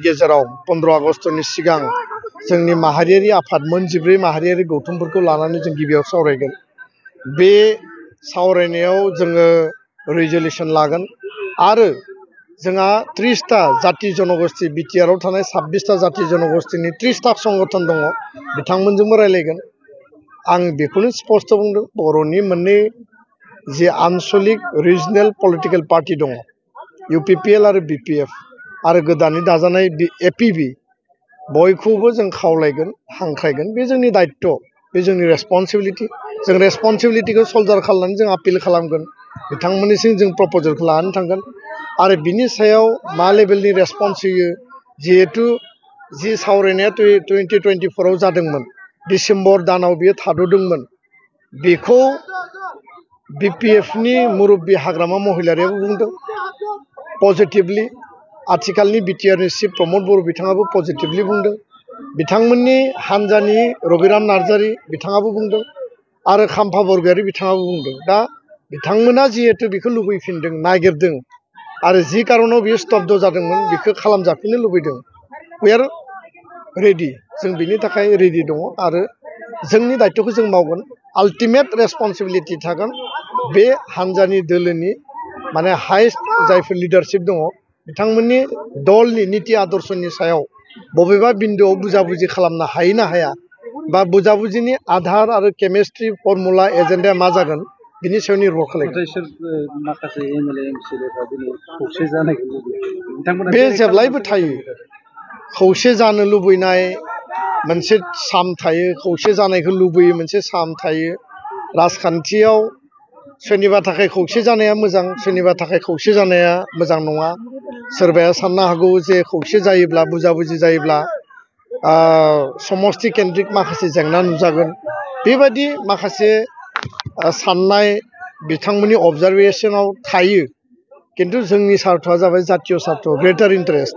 गेजेराव 15 आगस्तनि सिगां जोंनि माहारियारि आफाद मोनजिब्रै माहारियारि गौथुमफोरखौ लानानै जों गिबियाव सावरायगोन। बे सावरायनायाव जोङो रिजोल्यूशन लागोन आरो जोंहा 30टा जाति जनगोष्ठी बिटिआरआव थानाय 26टा जाति जनगोष्ठीनि 30टा संगठन दङ, बिथांमोनजोंबो रायलायगोन। आं बेखौनो स्पष्ट बुंदों, बर'नि मोननै जे आनसलिक रिजनेल पलिटिकल पार्टी दङ, UPPL आरो BPF आरो गोदानै दाजानाय APB, बयखौबो जों खावलायगोन, हांख्रायगोन। बे जोंनि दायित्व, बे जोंनि रेसपन्सिबिलिटि। जों रेसपन्सिबिलिटिखौ सल्जार खालामनानै जों आपिल खालामगोन, बिथांमोननिसिम जों प्रप'जालखौ लानानै थांगोन आरो बिनि सायाव मा लेभेलनि रेसपन्स होयो। जिहेतु जि सावरायनाया 2024आव जादोंमोन, डिसेम्बर दानाव बेयो थाद'दोंमोन, बेखौ BPFनि मुरब्बी हाग्रामा महिलारियाबो बुंदों पजिटिभलि। आथिखालनि बिटिआरनि चिफ प्रमद बर' बिथाङाबो पजिटिभलि बुंदों। बिथांमोननि हानजानि रबिराम नार्जारि बिथाङाबो बुंदों आरो खाम्फा बरगयारि बिथाङाबो बुंदों। दा बिथांमोना जिहेतु बेखौ लुबैफिनदों, नागिरदों आरो जि कारनाव बियो स्तब्ध जादोंमोन बेखौ खालामजाफिननो लुबैदों। वी आर रेडि, जों बिनि थाखाय रेडि दङ आरो जोंनि दायित्वखौ जों मावगोन। आल्टिमेट रेसपन्सिबिलिटि थागोन बे हानजानि दोलोनि, माने हाइस्ट जायफोर लिडारशिप दङ बिथांमोननि दलनि नीति आदर्शनि सायाव बबेबा बिन्दोआव बुजाबुजि खालामनो हायो ना हाया, बा बुजाबुजिनि आधार आरो केमिस्ट्रि फर्मुला एजेन्डाया मा जागोन, बिनि सायाव निर्भर खालामगोन। बे जेब्लायबो थायो, खौसे जानो लुबैनाय मोनसे साम थायो, खौसे जानायखौ लुबैयो मोनसे साम थायो। राजखान्थियाव सोरनिबा थाखाय खौसे जानाया मोजां, सोरनिबा थाखाय खौसे जानाया मोजां नङा। सोरबाया साननो हागौ जे खौसे जायोब्ला, बुजाबुजि जायोब्ला समष्टि केन्द्रिक माखासे जेंना नुजागोन। बेबायदि माखासे साननाय बिथांमोननि अबजारभेशनाव थायो, किन्तु जोंनि सार्थआ जाबाय जातीय सार्थ, ग्रेटार इन्टारेस्ट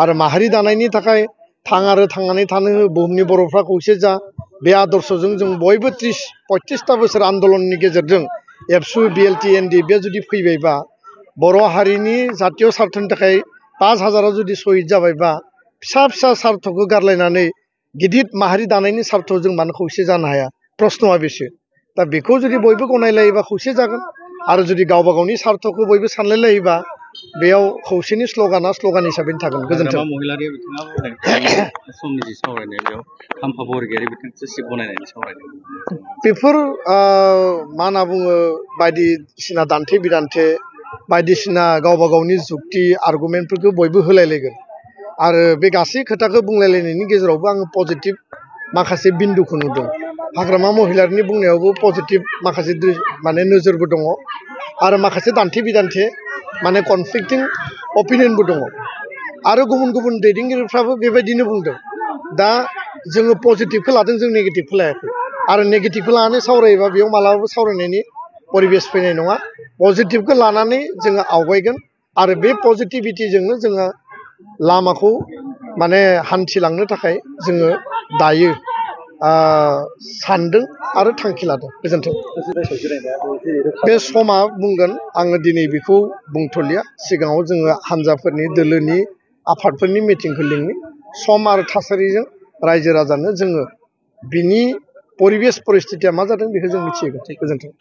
आरो माहारि दानायनि थाखाय थां आरो थांनानै थानो हो, बुहुमनि बर'फ्रा खौसे जा, बे आदर्शजों जों बयबो 35टा बोसोर आन्दलननि गेजेरजों एबसु BLT NDF जुदि फैबायबा, बर' हारिनि जातीय सार्थनि थाखाय 5000 जुदि शहीद जाबायबा, फिसा फिसा सार्थखौ गारलायनानै गिदिर माहारि दानायनि सार्थआव जों मानो खौसे जानो हाया? प्रश्नआ बेसो। दा बेखौ जुदि बयबो गनायलायोबा खौसे जागोन आरो जुदि गावबा गावनि सार्थखौ बयबो सानलायलायोबा बेयाव खौसेनि स्ल'गाना स्ल'गान हिसाबैनो थागोन। गोजोन्थों। बेफोर मा होनना बुङो, बायदिसिना दान्थे बिदान्थे, बायदिसिना गावबा गावनि जुक्ति आर्गुमेन्टफोरखौ बयबो होलायलायगोन आरो बे गासै खोथाखौ बुंलायलायनायनि गेजेरावबो आङो पजिटिभ माखासे बिन्दुखौ नुदों। हाग्रामा महिलारिनि बुंनायावबो पजिटिभ माखासे माने नोजोरबो दङ आरो माखासे दान्थे बिदान्थे माने कनफ्लिक्टिं अपिनियनबो दङ आरो गुबुन गुबुन दैदेनगिरिफ्राबो बेबायदिनो बुंदों। दा जोङो पजिटिभखौ लादों, जों नेगेटिभखौ लायाखै आरो नेगेटिभखौ लानानै सावरायोबा बेयाव मालाबाबो सावरायनायनि परिबेस फैनाय नङा। पजिटिभखौ लानानै जोङो आवगायगोन आरो बे पजिटिभिटिजोंनो जोङो लामाखौ माने हान्थिलांनो थाखाय जोङो दायो सानदों आरो थांखि लादों। गोजोन्थों। बे समा बुंगोन, आङो दिनै बेखौ बुंथ'लिया। सिगाङाव जोङो हान्जाफोरनि, दोलोनि, आफादफोरनि मिटिंखौ लिंनि, सम आरो थासारिजों रायजो राजानो जोङो बिनि परिबेस परिस्थितिया मा जादों बेखौ जों मिथिहोगोन। गोजोन्थों।